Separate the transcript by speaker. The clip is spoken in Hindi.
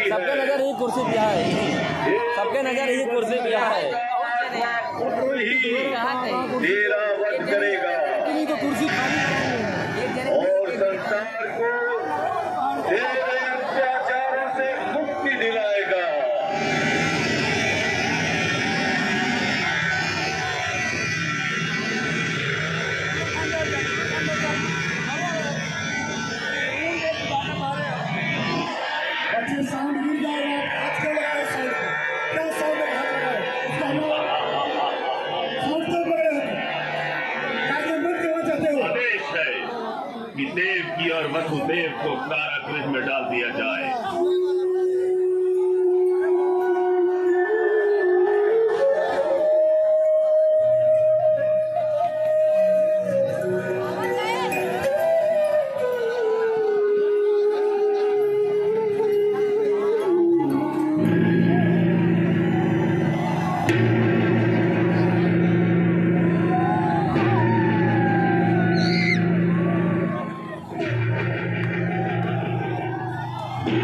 Speaker 1: सबके नजर यही कुर्सी दिया है, सबके नजर यही कुर्सी दिया है।
Speaker 2: तेरा वध करेगा और संसार को तेरे अत्याचारों से मुक्ति दिलाएगा। आदेश है कि देव की और वसुदेव को कारागृह में डाल दिया जाए।